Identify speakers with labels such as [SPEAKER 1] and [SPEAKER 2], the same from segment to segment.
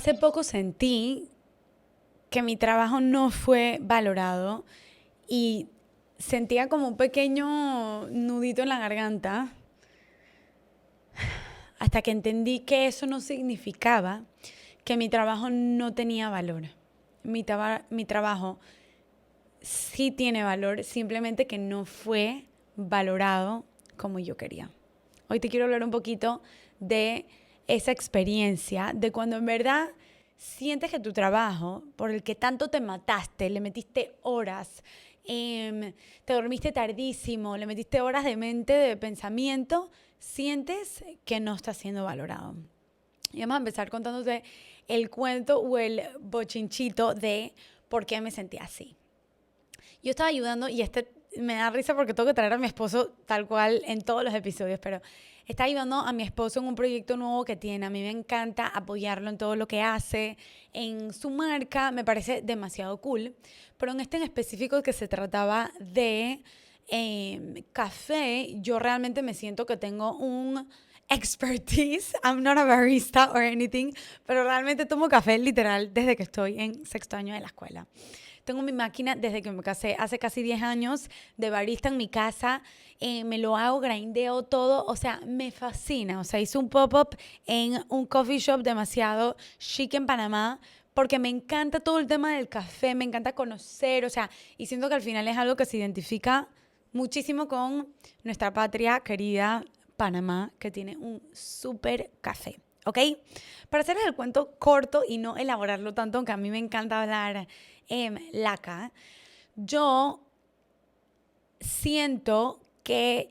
[SPEAKER 1] Hace poco sentí que mi trabajo no fue valorado y sentía como un pequeño nudito en la garganta hasta que entendí que eso no significaba que mi trabajo no tenía valor. Mi trabajo sí tiene valor, simplemente que no fue valorado como yo quería. Hoy te quiero hablar un poquito de esa experiencia, de cuando en verdad sientes que tu trabajo, por el que tanto te mataste, le metiste horas, te dormiste tardísimo, le metiste horas de mente, de pensamiento, sientes que no está siendo valorado. Y vamos a empezar contándote el cuento o el bochinchito de por qué me sentí así. Yo estaba ayudando y me da risa porque tengo que traer a mi esposo tal cual en todos los episodios, pero está ayudando a mi esposo en un proyecto nuevo que tiene. A mí me encanta apoyarlo en todo lo que hace, en su marca, me parece demasiado cool. Pero en este en específico que se trataba de café, yo realmente me siento que tengo un expertise. I'm not a barista or anything, pero realmente tomo café literal desde que estoy en sexto año de la escuela. Tengo mi máquina desde que me casé hace casi 10 años de barista en mi casa. Me lo hago, grindeo todo. O sea, me fascina. O sea, hice un pop-up en un coffee shop demasiado chic en Panamá porque me encanta todo el tema del café, me encanta conocer. O sea, y siento que al final es algo que se identifica muchísimo con nuestra patria querida Panamá, que tiene un súper café. ¿Ok? Para hacerles el cuento corto y no elaborarlo tanto, aunque a mí me encanta hablar laca, yo siento que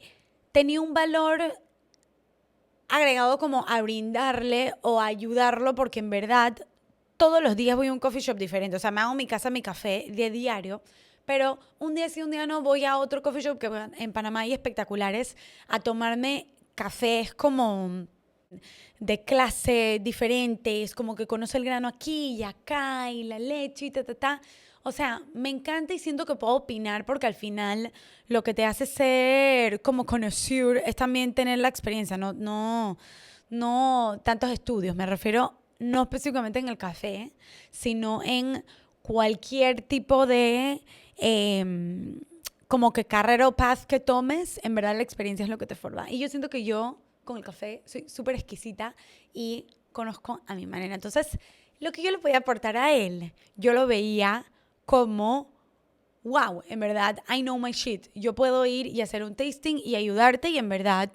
[SPEAKER 1] tenía un valor agregado como a brindarle o a ayudarlo porque en verdad todos los días voy a un coffee shop diferente. O sea, me hago en mi casa mi café de diario, pero un día sí, un día no, voy a otro coffee shop que en Panamá hay espectaculares a tomarme cafés como de clase diferentes, como que conoce el grano aquí y acá y la leche y ta. O sea, me encanta y siento que puedo opinar porque al final lo que te hace ser como connoisseur es también tener la experiencia, no tantos estudios. Me refiero no específicamente en el café, sino en cualquier tipo de como que carrera o path que tomes, en verdad la experiencia es lo que te forma. Y yo siento que yo con el café soy súper exquisita y conozco a mi manera. Entonces, lo que yo le podía aportar a él, yo lo veía como, wow, en verdad, I know my shit. Yo puedo ir y hacer un tasting y ayudarte y en verdad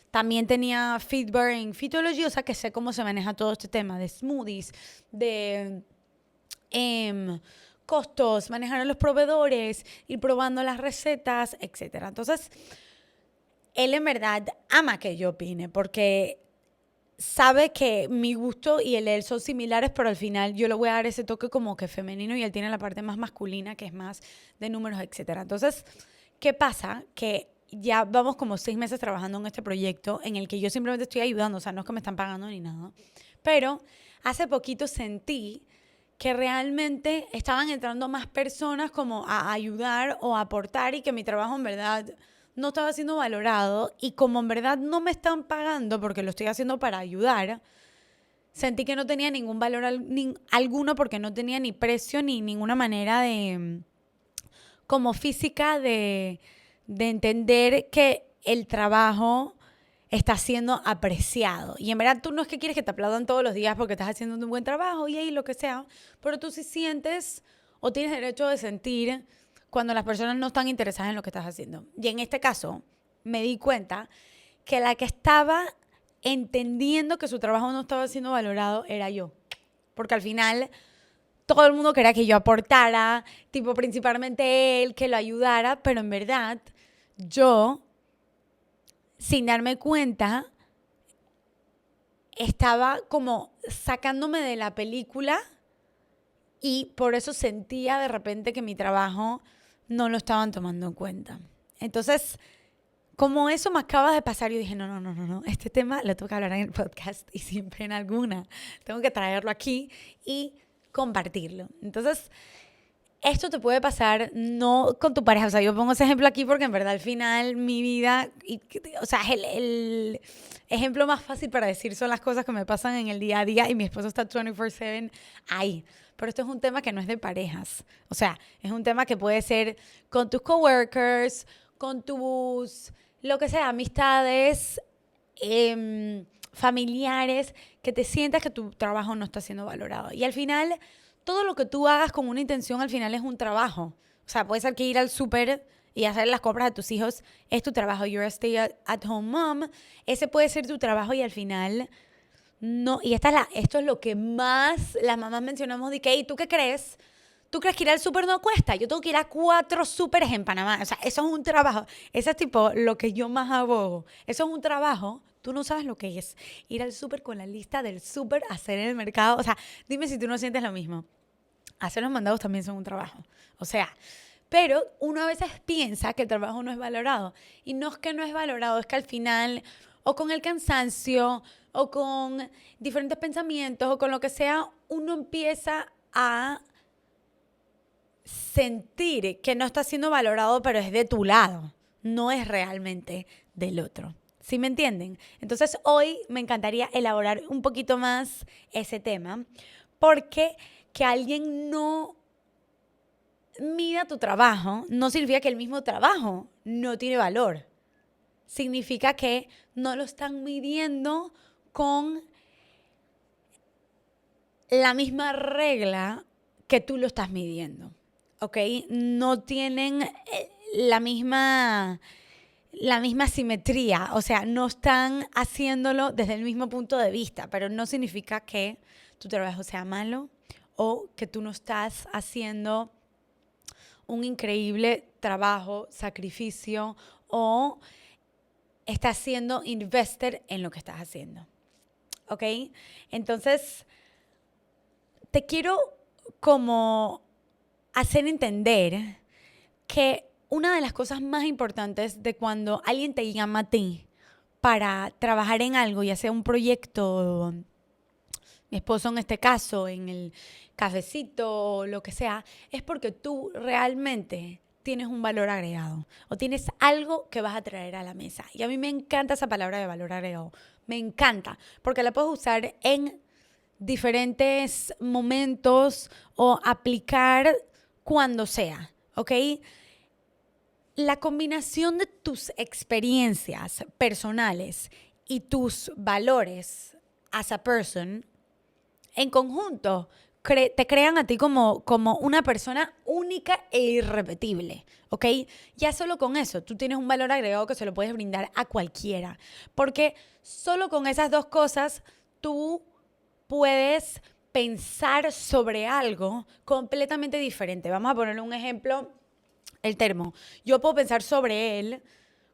[SPEAKER 1] también tenía feedback en Fitology, o sea que sé cómo se maneja todo este tema de smoothies, de costos, manejar a los proveedores, ir probando las recetas, etcétera. Entonces, él en verdad ama que yo opine porque sabe que mi gusto y el de él son similares, pero al final yo le voy a dar ese toque como que femenino y él tiene la parte más masculina, que es más de números, etcétera. Entonces, ¿qué pasa? Que ya vamos como 6 meses trabajando en este proyecto en el que yo simplemente estoy ayudando, o sea, no es que me están pagando ni nada, pero hace poquito sentí que realmente estaban entrando más personas como a ayudar o a aportar y que mi trabajo en verdad no estaba siendo valorado y como en verdad no me están pagando porque lo estoy haciendo para ayudar, sentí que no tenía ningún valor alguno porque no tenía ni precio ni ninguna manera de, como física de entender que el trabajo está siendo apreciado. Y en verdad tú no es que quieres que te aplaudan todos los días porque estás haciendo un buen trabajo y ahí lo que sea, pero tú sí sientes o tienes derecho de sentir cuando las personas no están interesadas en lo que estás haciendo. Y en este caso me di cuenta que la que estaba entendiendo que su trabajo no estaba siendo valorado era yo. Porque al final todo el mundo quería que yo aportara, tipo principalmente él, que lo ayudara, pero en verdad yo, sin darme cuenta, estaba como sacándome de la película y por eso sentía de repente que mi trabajo no lo estaban tomando en cuenta. Entonces, como eso me acaba de pasar, yo dije, no, este tema lo tengo que hablar en el podcast y siempre en alguna. Tengo que traerlo aquí y compartirlo. Entonces, esto te puede pasar no con tu pareja. O sea, yo pongo ese ejemplo aquí porque en verdad al final mi vida, o sea, el ejemplo más fácil para decir son las cosas que me pasan en el día a día y mi esposo está 24/7 ahí. Pero esto es un tema que no es de parejas. O sea, es un tema que puede ser con tus coworkers, con tus, lo que sea, amistades, familiares, que te sientas que tu trabajo no está siendo valorado. Y al final, todo lo que tú hagas con una intención, al final es un trabajo. O sea, puede ser que ir al súper y hacer las compras de tus hijos es tu trabajo. You're a stay-at-home mom. Ese puede ser tu trabajo y al final no. Y esto es lo que más las mamás mencionamos de que, ¿y tú qué crees? ¿Tú crees que ir al súper no cuesta? Yo tengo que ir a 4 súperes en Panamá. O sea, eso es un trabajo. Eso es tipo lo que yo más abogo. Eso es un trabajo. Tú no sabes lo que es ir al súper con la lista del súper, hacer en el mercado. O sea, dime si tú no sientes lo mismo. Hacer los mandados también son un trabajo. O sea, pero uno a veces piensa que el trabajo no es valorado. Y no es que no es valorado, es que al final, o con el cansancio, o con diferentes pensamientos, o con lo que sea, uno empieza a sentir que no está siendo valorado, pero es de tu lado, no es realmente del otro. ¿Sí me entienden? Entonces hoy me encantaría elaborar un poquito más ese tema, porque que alguien no mida tu trabajo no significa que el mismo trabajo no tiene valor. Significa que no lo están midiendo con la misma regla que tú lo estás midiendo. ¿Ok? No tienen la misma simetría, o sea, no están haciéndolo desde el mismo punto de vista, pero no significa que tu trabajo sea malo o que tú no estás haciendo un increíble trabajo, sacrificio o estás siendo invested en lo que estás haciendo. ¿Ok? Entonces, te quiero como hacer entender que una de las cosas más importantes de cuando alguien te llama a ti para trabajar en algo, ya sea un proyecto, mi esposo en este caso, en el cafecito o lo que sea, es porque tú realmente tienes un valor agregado o tienes algo que vas a traer a la mesa. Y a mí me encanta esa palabra de valor agregado. Me encanta porque la puedes usar en diferentes momentos o aplicar cuando sea, ¿ok? La combinación de tus experiencias personales y tus valores as a person en conjunto te crean a ti como una persona única e irrepetible, ¿ok? Ya solo con eso, tú tienes un valor agregado que se lo puedes brindar a cualquiera, porque solo con esas dos cosas tú puedes pensar sobre algo completamente diferente. Vamos a ponerle un ejemplo, el termo. Yo puedo pensar sobre él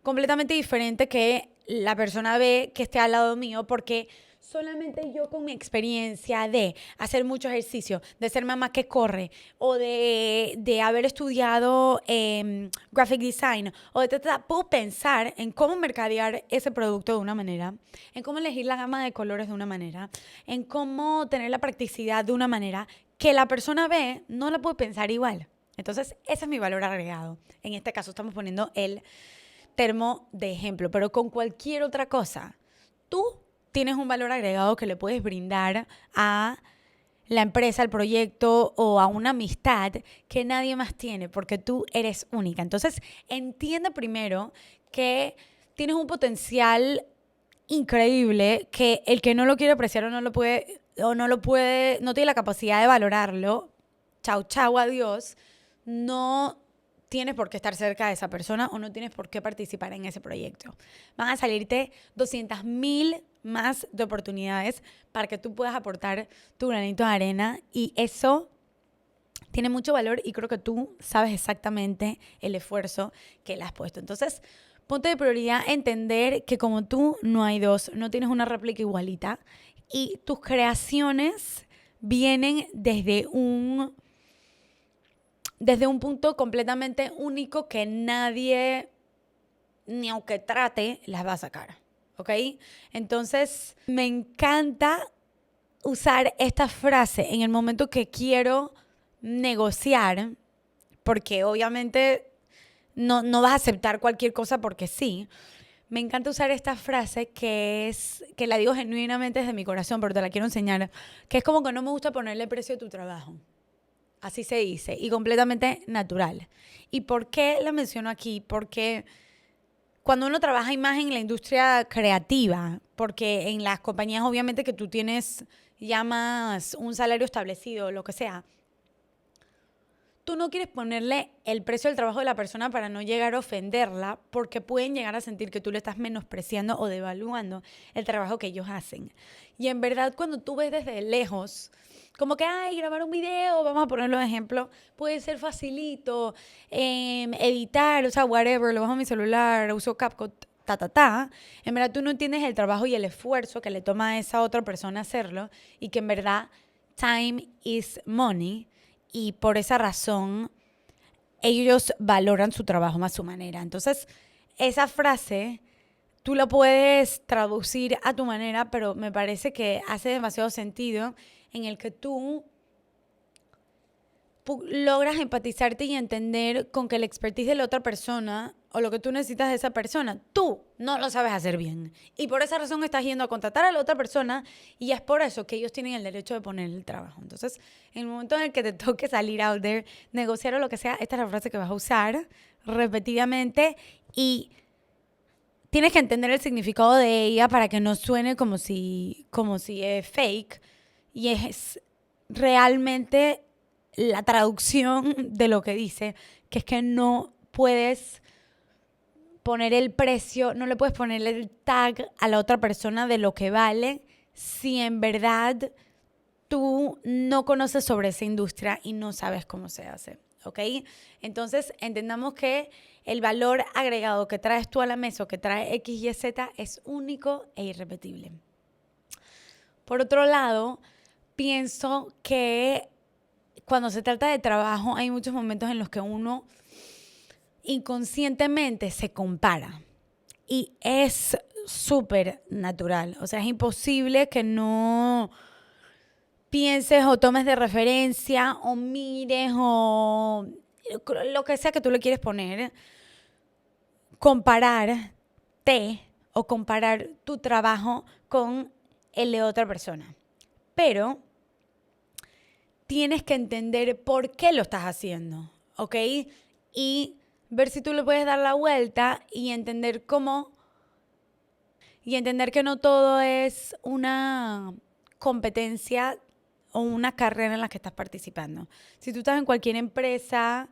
[SPEAKER 1] completamente diferente que la persona B que esté al lado mío, porque solamente yo con mi experiencia de hacer mucho ejercicio, de ser mamá que corre, o de haber estudiado graphic design, o puedo pensar en cómo mercadear ese producto de una manera, en cómo elegir la gama de colores de una manera, en cómo tener la practicidad de una manera que la persona B no la puede pensar igual. Entonces, ese es mi valor agregado. En este caso estamos poniendo el termo de ejemplo, pero con cualquier otra cosa, tú tienes un valor agregado que le puedes brindar a la empresa, al proyecto o a una amistad que nadie más tiene, porque tú eres única. Entonces, entiende primero que tienes un potencial increíble que el que no lo quiere apreciar o no lo puede, no tiene la capacidad de valorarlo, chau, chau, adiós, no tienes por qué estar cerca de esa persona o no tienes por qué participar en ese proyecto. Van a salirte 200,000 más de oportunidades para que tú puedas aportar tu granito de arena y eso tiene mucho valor y creo que tú sabes exactamente el esfuerzo que le has puesto. Entonces, ponte de prioridad entender que como tú no hay dos, no tienes una réplica igualita y tus creaciones vienen desde un punto completamente único que nadie, ni aunque trate, las va a sacar, ¿ok? Entonces, me encanta usar esta frase en el momento que quiero negociar porque obviamente no vas a aceptar cualquier cosa porque sí. Me encanta usar esta frase que la digo genuinamente desde mi corazón, pero te la quiero enseñar, que es como que no me gusta ponerle precio a tu trabajo. Así se dice, y completamente natural. ¿Y por qué la menciono aquí? Porque cuando uno trabaja más en la industria creativa, porque en las compañías obviamente que tú tienes ya más un salario establecido, lo que sea, tú no quieres ponerle el precio del trabajo de la persona para no llegar a ofenderla, porque pueden llegar a sentir que tú le estás menospreciando o devaluando el trabajo que ellos hacen. Y en verdad, cuando tú ves desde lejos, como que, ay, grabar un video, vamos a ponerlo de ejemplo, puede ser facilito, editar, o sea, whatever, lo bajo en mi celular, uso CapCut, en verdad tú no entiendes el trabajo y el esfuerzo que le toma a esa otra persona hacerlo, y que en verdad time is money, y por esa razón ellos valoran su trabajo más su manera. Entonces, esa frase tú la puedes traducir a tu manera, pero me parece que hace demasiado sentido en el que tú logras empatizarte y entender con que la expertise de la otra persona o lo que tú necesitas de esa persona, tú no lo sabes hacer bien. Y por esa razón estás yendo a contratar a la otra persona, y es por eso que ellos tienen el derecho de poner el trabajo. Entonces, en el momento en el que te toque salir out there, negociar o lo que sea, esta es la frase que vas a usar repetidamente, y tienes que entender el significado de ella para que no suene como si es fake, y es realmente la traducción de lo que dice, que es que no puedes poner el precio, no le puedes poner el tag a la otra persona de lo que vale si en verdad tú no conoces sobre esa industria y no sabes cómo se hace, ¿ok? Entonces, entendamos que el valor agregado que traes tú a la mesa o que trae X, Y, Z es único e irrepetible. Por otro lado, pienso que cuando se trata de trabajo hay muchos momentos en los que uno inconscientemente se compara, y es súper natural. O sea, es imposible que no pienses o tomes de referencia o mires o lo que sea que tú le quieres poner, compararte o comparar tu trabajo con el de otra persona. Pero tienes que entender por qué lo estás haciendo, ¿ok? Y ver si tú le puedes dar la vuelta y entender y entender que no todo es una competencia o una carrera en la que estás participando. Si tú estás en cualquier empresa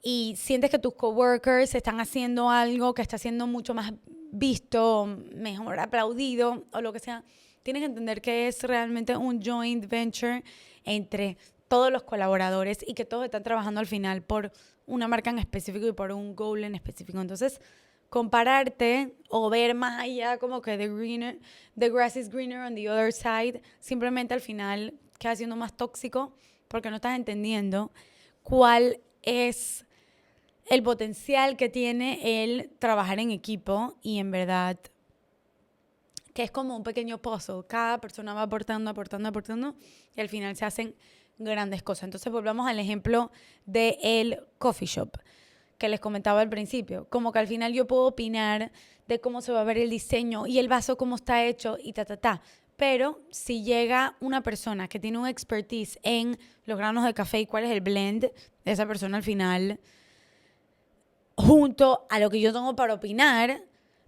[SPEAKER 1] y sientes que tus coworkers están haciendo algo que está siendo mucho más visto, mejor aplaudido o lo que sea, tienes que entender que es realmente un joint venture entre todos los colaboradores y que todos están trabajando al final por una marca en específico y por un goal en específico. Entonces, compararte o ver más allá como que the grass is greener on the other side, simplemente al final queda siendo más tóxico porque no estás entendiendo cuál es el potencial que tiene el trabajar en equipo, y en verdad que es como un pequeño puzzle. Cada persona va aportando y al final se hacen grandes cosas. Entonces volvamos al ejemplo del coffee shop que les comentaba al principio. Como que al final yo puedo opinar de cómo se va a ver el diseño y el vaso cómo está hecho y Pero si llega una persona que tiene un expertise en los granos de café y cuál es el blend de esa persona al final, junto a lo que yo tengo para opinar,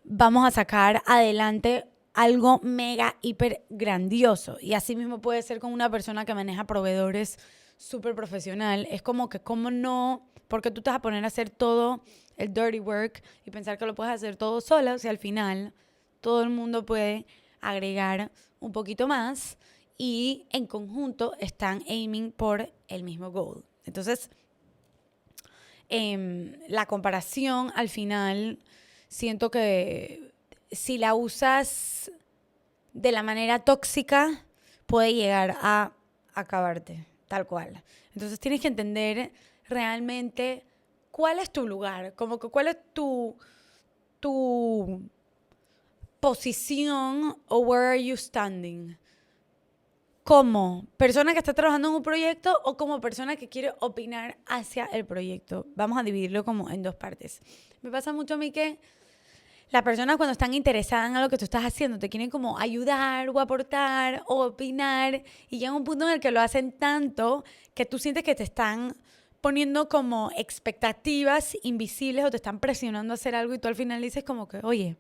[SPEAKER 1] vamos a sacar adelante algo mega, hiper grandioso. Y así mismo puede ser con una persona que maneja proveedores súper profesional. Es como que, ¿cómo no? Porque tú te vas a poner a hacer todo el dirty work y pensar que lo puedes hacer todo sola. O sea, al final todo el mundo puede agregar un poquito más y en conjunto están aiming por el mismo goal. Entonces, la comparación al final siento que si la usas de la manera tóxica puede llegar a acabarte, tal cual. Entonces tienes que entender realmente cuál es tu lugar, como que cuál es tu posición o where are you standing. como persona que está trabajando en un proyecto o como persona que quiere opinar hacia el proyecto. Vamos a dividirlo como en dos partes. Me pasa mucho a mí que las personas cuando están interesadas en lo que tú estás haciendo te quieren como ayudar o aportar o opinar y llega un punto en el que lo hacen tanto que tú sientes que te están poniendo como expectativas invisibles o te están presionando a hacer algo y tú al final dices como que, oye,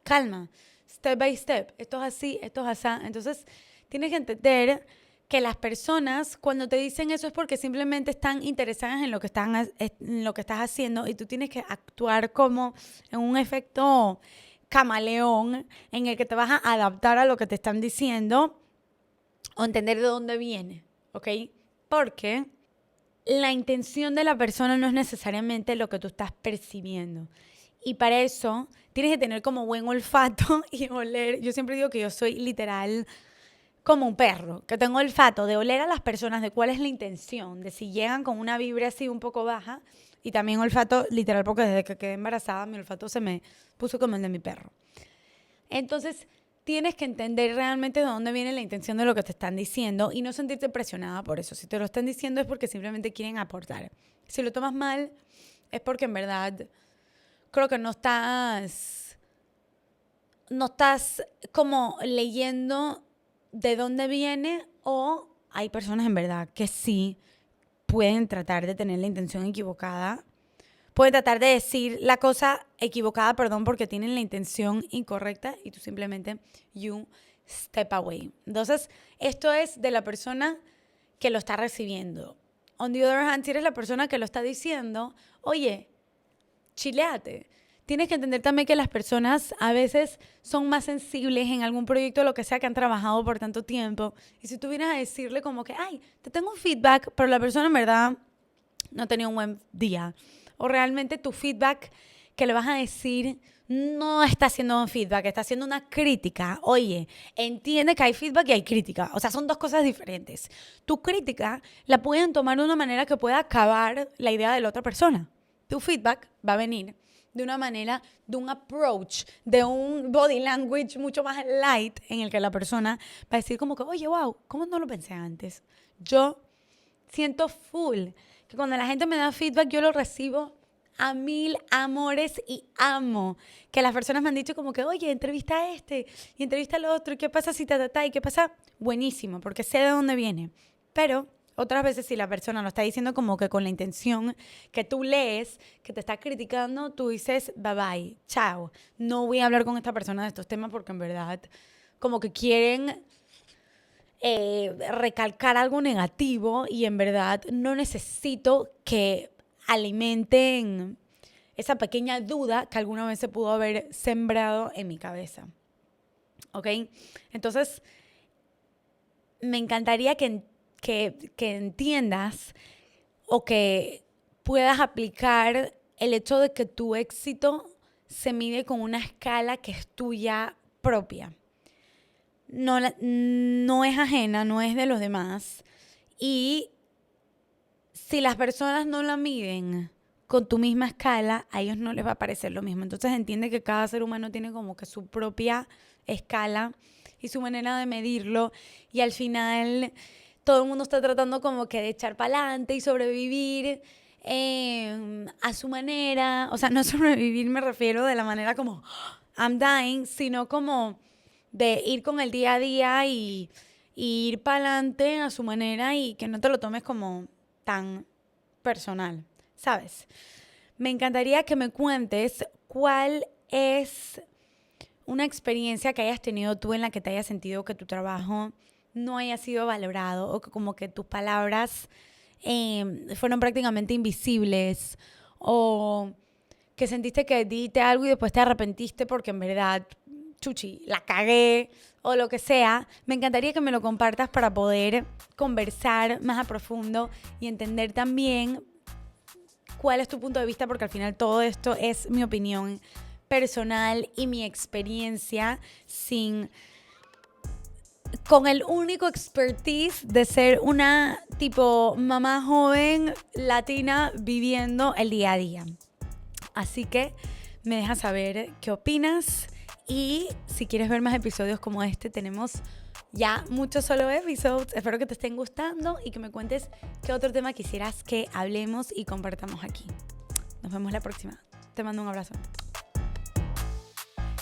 [SPEAKER 1] calma, step by step, esto es así, esto es así. Entonces tienes que entender que las personas cuando te dicen eso es porque simplemente están interesadas en lo que estás haciendo y tú tienes que actuar como en un efecto camaleón en el que te vas a adaptar a lo que te están diciendo o entender de dónde viene, ¿ok? Porque la intención de la persona no es necesariamente lo que tú estás percibiendo. Y para eso tienes que tener como buen olfato y oler. Yo siempre digo que yo soy literal como un perro, que tengo olfato de oler a las personas, de cuál es la intención, de si llegan con una vibra así un poco baja. Y también olfato literal porque desde que quedé embarazada mi olfato se me puso como el de mi perro. Entonces tienes que entender realmente de dónde viene la intención de lo que te están diciendo y no sentirte presionada por eso. Si te lo están diciendo es porque simplemente quieren aportar. Si lo tomas mal es porque en verdad creo que no estás como leyendo de dónde viene o hay personas en verdad que sí pueden tratar de tener la intención equivocada. Pueden tratar de decir la cosa equivocada, porque tienen la intención incorrecta y tú simplemente you step away. Entonces, esto es de la persona que lo está recibiendo. On the other hand, si eres la persona que lo está diciendo, oye, chileate. Tienes que entender también que las personas a veces son más sensibles en algún proyecto, lo que sea, que han trabajado por tanto tiempo. Y si tú vienes a decirle como que, ay, te tengo un feedback, pero la persona en verdad no tenía un buen día. O realmente tu feedback que le vas a decir no está haciendo un feedback, está haciendo una crítica. Oye, entiende que hay feedback y hay crítica. O sea, son dos cosas diferentes. Tu crítica la pueden tomar de una manera que pueda acabar la idea de la otra persona. Tu feedback va a venir de una manera, de un approach, de un body language mucho más light en el que la persona va a decir como que, oye, wow, ¿cómo no lo pensé antes? Yo siento full que cuando la gente me da feedback yo lo recibo a 1000 amores y amo que las personas me han dicho como que, oye, entrevista a este y entrevista al otro, ¿y qué pasa si y qué pasa? Buenísimo, porque sé de dónde viene. Pero otras veces si la persona lo está diciendo como que con la intención que tú lees, que te está criticando, tú dices, bye bye, chao. No voy a hablar con esta persona de estos temas porque en verdad como que quieren recalcar algo negativo y en verdad no necesito que alimenten esa pequeña duda que alguna vez se pudo haber sembrado en mi cabeza. ¿Ok? Entonces, me encantaría que entiendas o que puedas aplicar el hecho de que tu éxito se mide con una escala que es tuya propia. No es ajena, no es de los demás. Y si las personas no la miden con tu misma escala, a ellos no les va a parecer lo mismo. Entonces entiende que cada ser humano tiene como que su propia escala y su manera de medirlo. Y al final todo el mundo está tratando como que de echar para adelante y sobrevivir a su manera. O sea, no sobrevivir me refiero de la manera como I'm dying, sino como de ir con el día a día y ir para adelante a su manera y que no te lo tomes como tan personal, ¿sabes? Me encantaría que me cuentes cuál es una experiencia que hayas tenido tú en la que te hayas sentido que tu trabajo no haya sido valorado o que como que tus palabras fueron prácticamente invisibles o que sentiste que dijiste algo y después te arrepentiste porque en verdad, chuchi, la cagué o lo que sea. Me encantaría que me lo compartas para poder conversar más a profundo y entender también cuál es tu punto de vista, porque al final todo esto es mi opinión personal y mi experiencia con el único expertise de ser una tipo mamá joven latina viviendo el día a día. Así que me dejas saber qué opinas y si quieres ver más episodios como este, tenemos ya muchos solo episodes. Espero que te estén gustando y que me cuentes qué otro tema quisieras que hablemos y compartamos aquí. Nos vemos la próxima. Te mando un abrazo.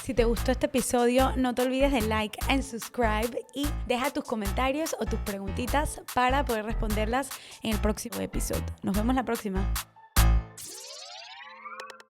[SPEAKER 1] Si te gustó este episodio, no te olvides de like and subscribe y deja tus comentarios o tus preguntitas para poder responderlas en el próximo episodio. Nos vemos la próxima.